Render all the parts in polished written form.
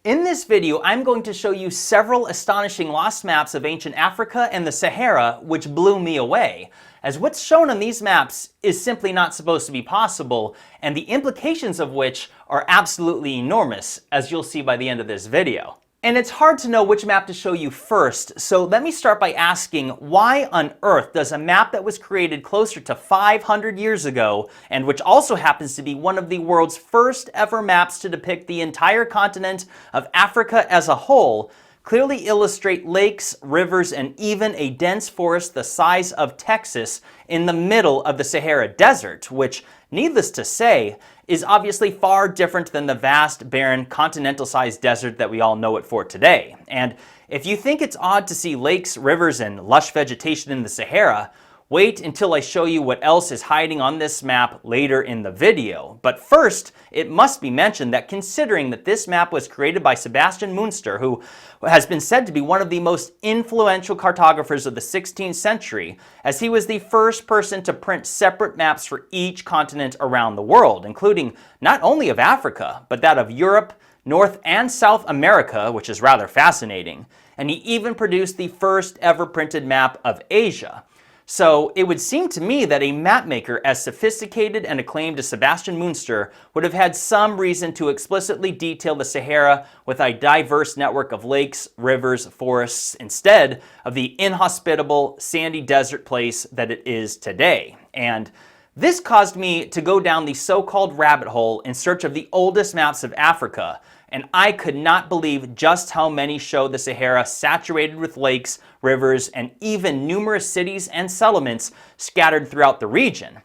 In this video, I'm going to show you several astonishing lost maps of ancient Africa and the Sahara, which blew me away, as what's shown on these maps is simply not supposed to be possible, and the implications of which are absolutely enormous, as you'll see by the end of this video. And it's hard to know which map to show you first, so let me start by asking, why on earth does a map that was created closer to 500 years ago, and which also happens to be one of the world's first ever maps to depict the entire continent of Africa as a whole, clearly illustrate lakes, rivers, and even a dense forest the size of Texas in the middle of the Sahara Desert, which, needless to say, is obviously far different than the vast, barren, continental-sized desert that we all know it for today. And if you think it's odd to see lakes, rivers, and lush vegetation in the Sahara, wait until I show you what else is hiding on this map later in the video. But first, it must be mentioned that considering that this map was created by Sebastian Münster, who has been said to be one of the most influential cartographers of the 16th century, as he was the first person to print separate maps for each continent around the world, including not only of Africa, but that of Europe, North and South America, which is rather fascinating. And he even produced the first ever printed map of Asia. So it would seem to me that a mapmaker as sophisticated and acclaimed as Sebastian Münster would have had some reason to explicitly detail the Sahara with a diverse network of lakes, rivers, forests, instead of the inhospitable, sandy desert place that it is today. And this caused me to go down the so-called rabbit hole in search of the oldest maps of Africa, and I could not believe just how many show the Sahara saturated with lakes, rivers, and even numerous cities and settlements scattered throughout the region.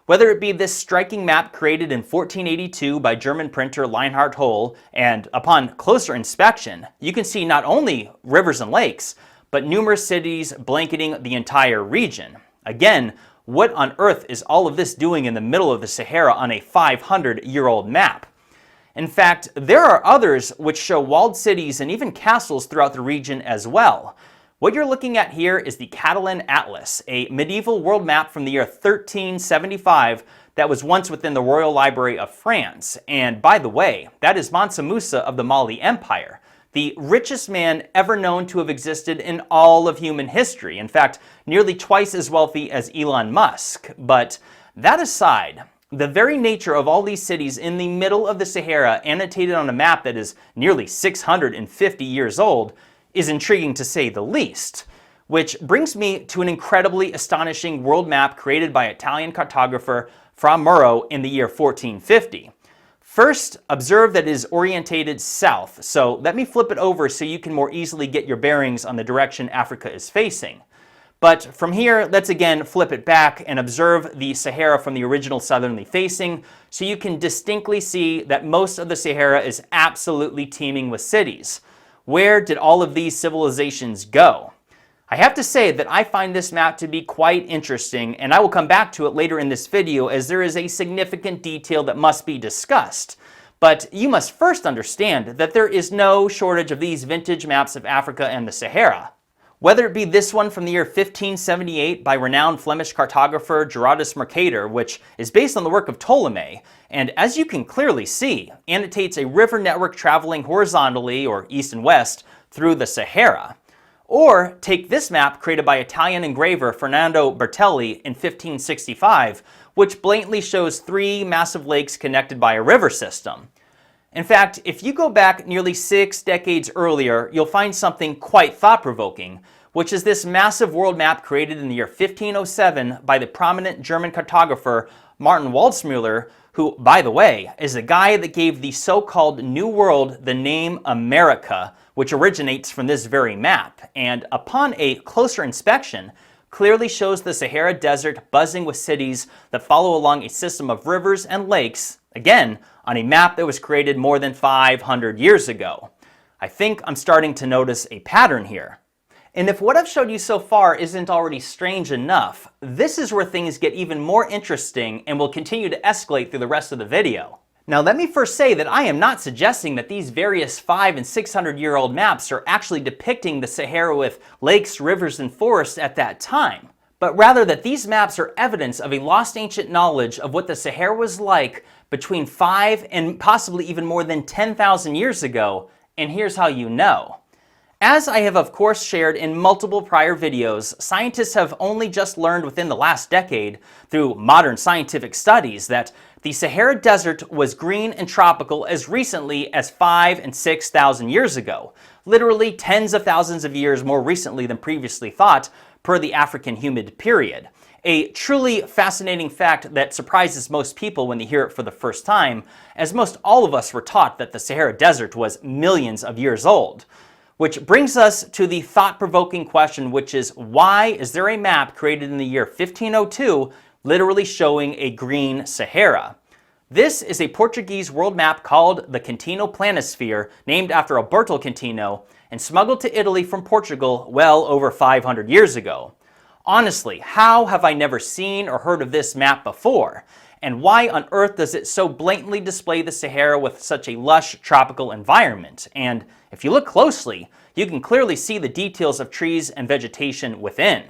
Whether it be this striking map created in 1482 by German printer Reinhard Holl, and upon closer inspection, you can see not only rivers and lakes, but numerous cities blanketing the entire region. Again, what on earth is all of this doing in the middle of the Sahara on a 500-year-old map? In fact, there are others which show walled cities and even castles throughout the region as well. What you're looking at here is the Catalan Atlas, a medieval world map from the year 1375 that was once within the Royal Library of France. And by the way, that is Mansa Musa of the Mali Empire, the richest man ever known to have existed in all of human history. In fact, nearly twice as wealthy as Elon Musk. But that aside, the very nature of all these cities in the middle of the Sahara, annotated on a map that is nearly 650 years old, is intriguing to say the least. Which brings me to an incredibly astonishing world map created by Italian cartographer Fra Mauro in the year 1450. First, observe that it is orientated south, so let me flip it over so you can more easily get your bearings on the direction Africa is facing. But from here, let's again flip it back and observe the Sahara from the original southerly facing, so you can distinctly see that most of the Sahara is absolutely teeming with cities. Where did all of these civilizations go? I have to say that I find this map to be quite interesting, and I will come back to it later in this video as there is a significant detail that must be discussed. But you must first understand that there is no shortage of these vintage maps of Africa and the Sahara. Whether it be this one from the year 1578 by renowned Flemish cartographer Gerardus Mercator, which is based on the work of Ptolemy, and as you can clearly see, annotates a river network traveling horizontally, or east and west, through the Sahara. Or take this map created by Italian engraver Fernando Bertelli in 1565, which blatantly shows three massive lakes connected by a river system. In fact, if you go back nearly 6 decades earlier, you'll find something quite thought-provoking, which is this massive world map created in the year 1507 by the prominent German cartographer Martin Waldseemüller, who, by the way, is the guy that gave the so-called New World the name America, which originates from this very map, and upon a closer inspection, clearly shows the Sahara Desert buzzing with cities that follow along a system of rivers and lakes, again, on a map that was created more than 500 years ago. I think I'm starting to notice a pattern here. And if what I've showed you so far isn't already strange enough, this is where things get even more interesting and will continue to escalate through the rest of the video. Now let me first say that I am not suggesting that these various 500- and 600-year-old maps are actually depicting the Sahara with lakes, rivers, and forests at that time, but rather that these maps are evidence of a lost ancient knowledge of what the Sahara was like between 5 and possibly even more than 10,000 years ago, and here's how you know. As I have of course shared in multiple prior videos, scientists have only just learned within the last decade, through modern scientific studies, that the Sahara Desert was green and tropical as recently as 5,000 and 6,000 years ago, literally tens of thousands of years more recently than previously thought, per the African humid period. A truly fascinating fact that surprises most people when they hear it for the first time, as most all of us were taught that the Sahara Desert was millions of years old. Which brings us to the thought-provoking question, which is, why is there a map created in the year 1502 literally showing a green Sahara? This is a Portuguese world map called the Contino Planisphere, named after Alberto Contino, and smuggled to Italy from Portugal well over 500 years ago. Honestly, how have I never seen or heard of this map before? And why on earth does it so blatantly display the Sahara with such a lush tropical environment? And if you look closely, you can clearly see the details of trees and vegetation within.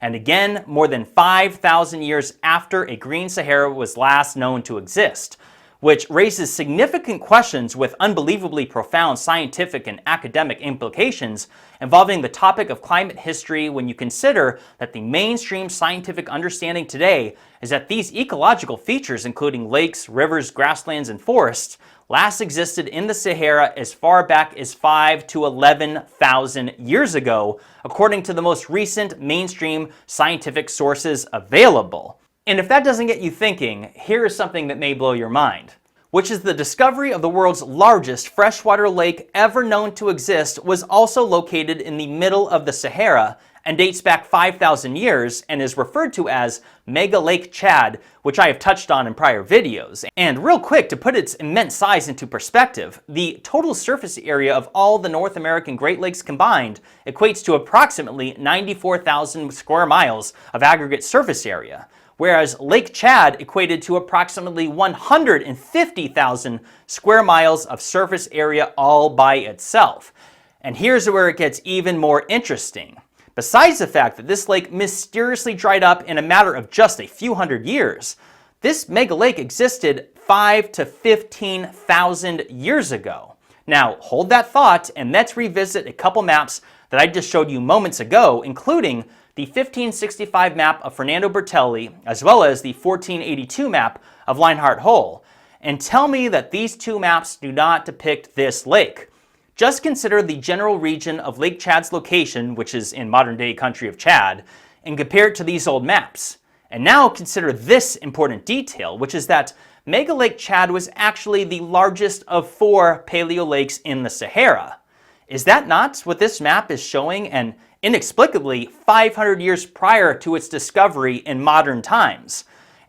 And again, more than 5,000 years after a green Sahara was last known to exist, which raises significant questions with unbelievably profound scientific and academic implications involving the topic of climate history when you consider that the mainstream scientific understanding today is that these ecological features, including lakes, rivers, grasslands, and forests, last existed in the Sahara as far back as 5,000 to 11,000 years ago, according to the most recent mainstream scientific sources available. And if that doesn't get you thinking, here is something that may blow your mind, which is the discovery of the world's largest freshwater lake ever known to exist was also located in the middle of the Sahara and dates back 5,000 years and is referred to as Mega Lake Chad, which I have touched on in prior videos. And real quick, to put its immense size into perspective, the total surface area of all the North American Great Lakes combined equates to approximately 94,000 square miles of aggregate surface area, whereas Lake Chad equated to approximately 150,000 square miles of surface area all by itself. And here's where it gets even more interesting. Besides the fact that this lake mysteriously dried up in a matter of just a few hundred years, this mega lake existed 5,000 to 15,000 years ago. Now, hold that thought and let's revisit a couple maps that I just showed you moments ago, including the 1565 map of Fernando Bertelli, as well as the 1482 map of Leinhard Hull, and tell me that these two maps do not depict this lake. Just consider the general region of Lake Chad's location, which is in modern-day country of Chad, and compare it to these old maps. And now consider this important detail, which is that Mega Lake Chad was actually the largest of 4 paleo lakes in the Sahara. Is that not what this map is showing, and inexplicably 500 years prior to its discovery in modern times?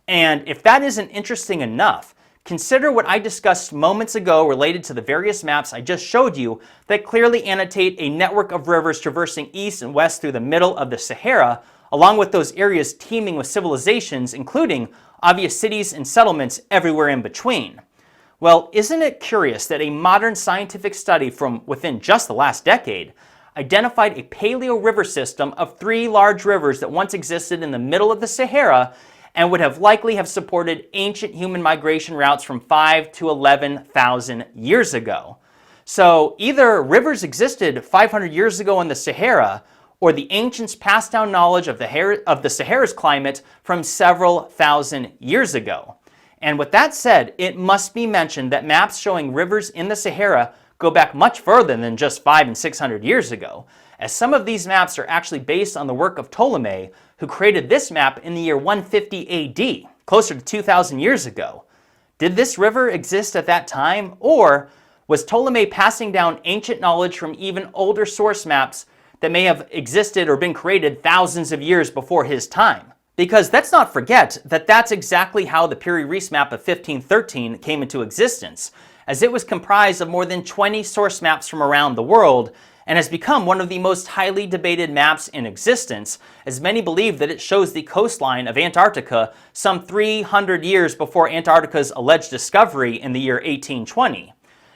And if that isn't interesting enough, consider what I discussed moments ago related to the various maps I just showed you that clearly annotate a network of rivers traversing east and west through the middle of the Sahara, along with those areas teeming with civilizations, including obvious cities and settlements everywhere in between. Well, isn't it curious that a modern scientific study from within just the last decade identified a paleo river system of 3 large rivers that once existed in the middle of the Sahara and would have likely have supported ancient human migration routes from 5,000 to 11,000 years ago. So either rivers existed 500 years ago in the Sahara, or the ancients passed down knowledge of the Sahara's climate from several thousand years ago. And with that said, it must be mentioned that maps showing rivers in the Sahara go back much further than just 500 and 600 years ago, as some of these maps are actually based on the work of Ptolemy, who created this map in the year 150 AD, closer to 2,000 years ago. Did this river exist at that time, or was Ptolemy passing down ancient knowledge from even older source maps that may have existed or been created thousands of years before his time? Because let's not forget that that's exactly how the Piri-Reis map of 1513 came into existence, as it was comprised of more than 20 source maps from around the world, and has become one of the most highly debated maps in existence, as many believe that it shows the coastline of Antarctica some 300 years before Antarctica's alleged discovery in the year 1820.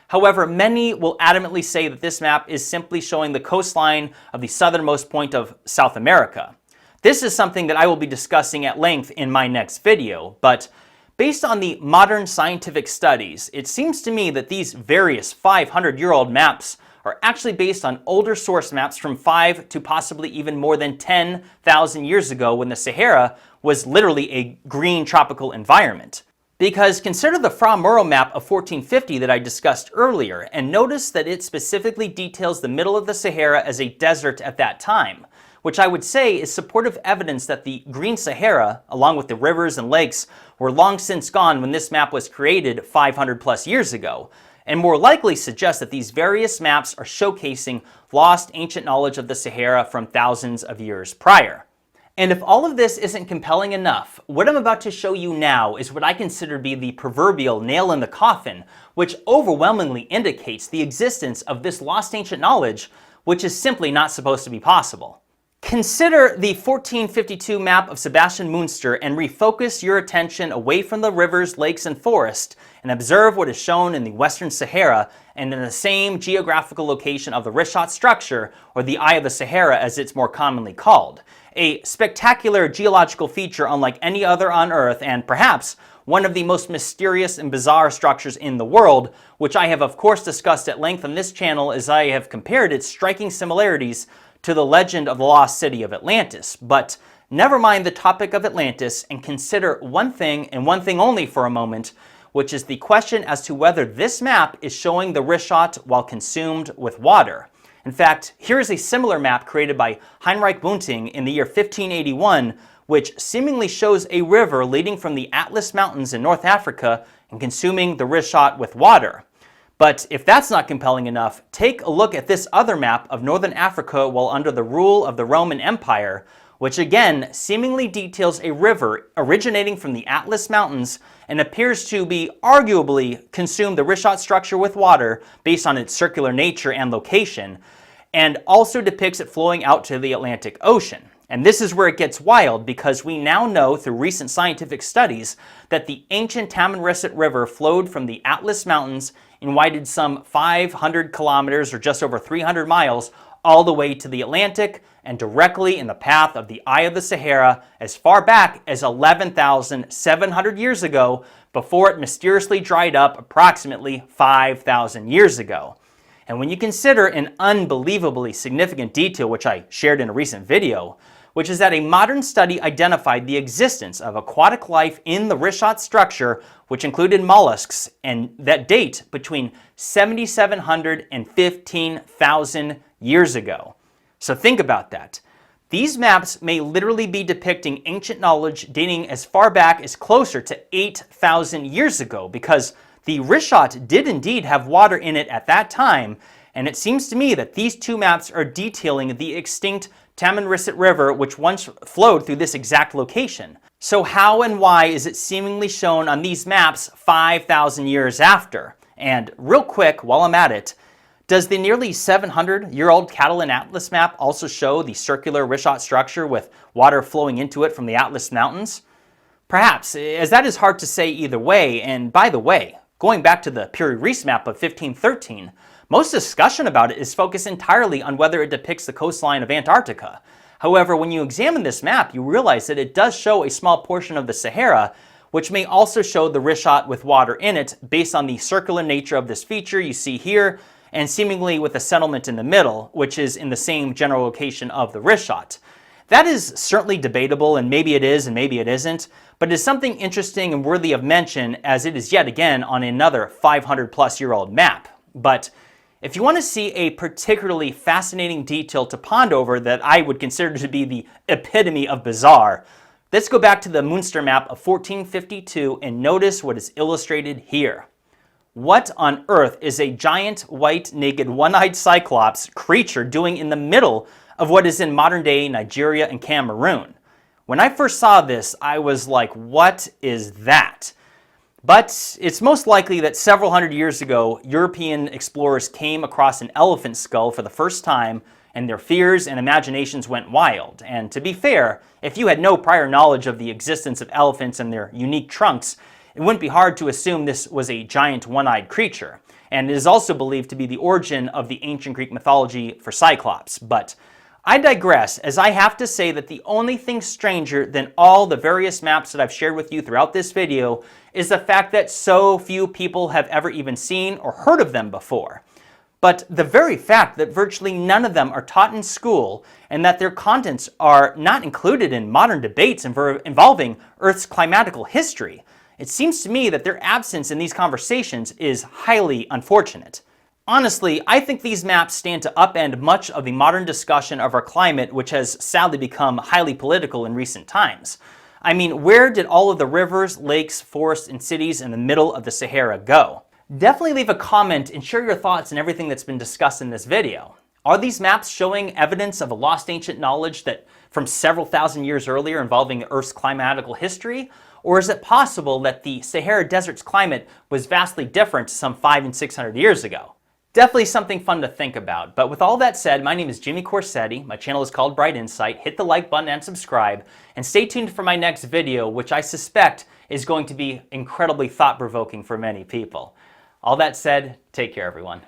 However, many will adamantly say that this map is simply showing the coastline of the southernmost point of South America. This is something that I will be discussing at length in my next video, but based on the modern scientific studies, it seems to me that these various 500-year-old maps are actually based on older source maps from 5 to possibly even more than 10,000 years ago, when the Sahara was literally a green tropical environment. Because consider the Fra Mauro map of 1450 that I discussed earlier, and notice that it specifically details the middle of the Sahara as a desert at that time, which I would say is supportive evidence that the Green Sahara, along with the rivers and lakes, were long since gone when this map was created 500 plus years ago, and more likely suggests that these various maps are showcasing lost ancient knowledge of the Sahara from thousands of years prior. And if all of this isn't compelling enough, what I'm about to show you now is what I consider to be the proverbial nail in the coffin, which overwhelmingly indicates the existence of this lost ancient knowledge, which is simply not supposed to be possible. Consider the 1452 map of Sebastian Münster and refocus your attention away from the rivers, lakes, and forest, and observe what is shown in the Western Sahara and in the same geographical location of the Richat structure, or the Eye of the Sahara as it's more commonly called. A spectacular geological feature unlike any other on Earth, and perhaps one of the most mysterious and bizarre structures in the world, which I have of course discussed at length on this channel as I have compared its striking similarities to the legend of the lost city of Atlantis. But never mind the topic of Atlantis, and consider one thing and one thing only for a moment, which is the question as to whether this map is showing the Richat while consumed with water. In fact, here is a similar map created by Heinrich Bunting in the year 1581, which seemingly shows a river leading from the Atlas Mountains in North Africa and consuming the Richat with water. But if that's not compelling enough, take a look at this other map of northern Africa while under the rule of the Roman Empire, which again seemingly details a river originating from the Atlas Mountains and appears to be arguably consume the Richat structure with water based on its circular nature and location, and also depicts it flowing out to the Atlantic Ocean. And this is where it gets wild, because we now know through recent scientific studies that the ancient Tamanrasset River flowed from the Atlas Mountains and widened some 500 kilometers or just over 300 miles all the way to the Atlantic and directly in the path of the Eye of the Sahara as far back as 11,700 years ago, before it mysteriously dried up approximately 5,000 years ago. And when you consider an unbelievably significant detail, which I shared in a recent video, which is that a modern study identified the existence of aquatic life in the Richat structure, which included mollusks, and that date between 7,700 and 15,000 years ago. So think about that. These maps may literally be depicting ancient knowledge dating as far back as closer to 8,000 years ago, because the Richat did indeed have water in it at that time, and it seems to me that these two maps are detailing the extinct Tamanrasset River, which once flowed through this exact location. So how and why is it seemingly shown on these maps 5,000 years after? And real quick, while I'm at it, does the nearly 700-year-old Catalan Atlas map also show the circular Richat structure with water flowing into it from the Atlas Mountains? Perhaps, as that is hard to say either way. And by the way, going back to the Piri-Reis map of 1513, most discussion about it is focused entirely on whether it depicts the coastline of Antarctica. However, when you examine this map, you realize that it does show a small portion of the Sahara, which may also show the Richat with water in it based on the circular nature of this feature you see here, and seemingly with a settlement in the middle, which is in the same general location of the Richat. That is certainly debatable, and maybe it is and maybe it isn't, but it is something interesting and worthy of mention, as it is yet again on another 500-plus-year-old map. But if you want to see a particularly fascinating detail to ponder over that I would consider to be the epitome of bizarre, let's go back to the Münster map of 1452 and notice what is illustrated here. What on earth is a giant, white, naked, one-eyed cyclops creature doing in the middle of what is in modern-day Nigeria and Cameroon? When I first saw this, I was like, what is that? But it's most likely that several hundred years ago, European explorers came across an elephant skull for the first time, and their fears and imaginations went wild. And to be fair, if you had no prior knowledge of the existence of elephants and their unique trunks, it wouldn't be hard to assume this was a giant one-eyed creature. And it is also believed to be the origin of the ancient Greek mythology for Cyclops. But I digress, as I have to say that the only thing stranger than all the various maps that I've shared with you throughout this video is the fact that so few people have ever even seen or heard of them before. But the very fact that virtually none of them are taught in school and that their contents are not included in modern debates involving Earth's climatical history, it seems to me that their absence in these conversations is highly unfortunate. Honestly, I think these maps stand to upend much of the modern discussion of our climate, which has sadly become highly political in recent times. I mean, where did all of the rivers, lakes, forests, and cities in the middle of the Sahara go? Definitely leave a comment and share your thoughts on everything that's been discussed in this video. Are these maps showing evidence of a lost ancient knowledge that from several thousand years earlier involving Earth's climatical history? Or is it possible that the Sahara Desert's climate was vastly different some 500 and 600 years ago? Definitely something fun to think about. But with all that said, my name is Jimmy Corsetti. My channel is called Bright Insight. Hit the like button and subscribe. And stay tuned for my next video, which I suspect is going to be incredibly thought-provoking for many people. All that said, take care, everyone.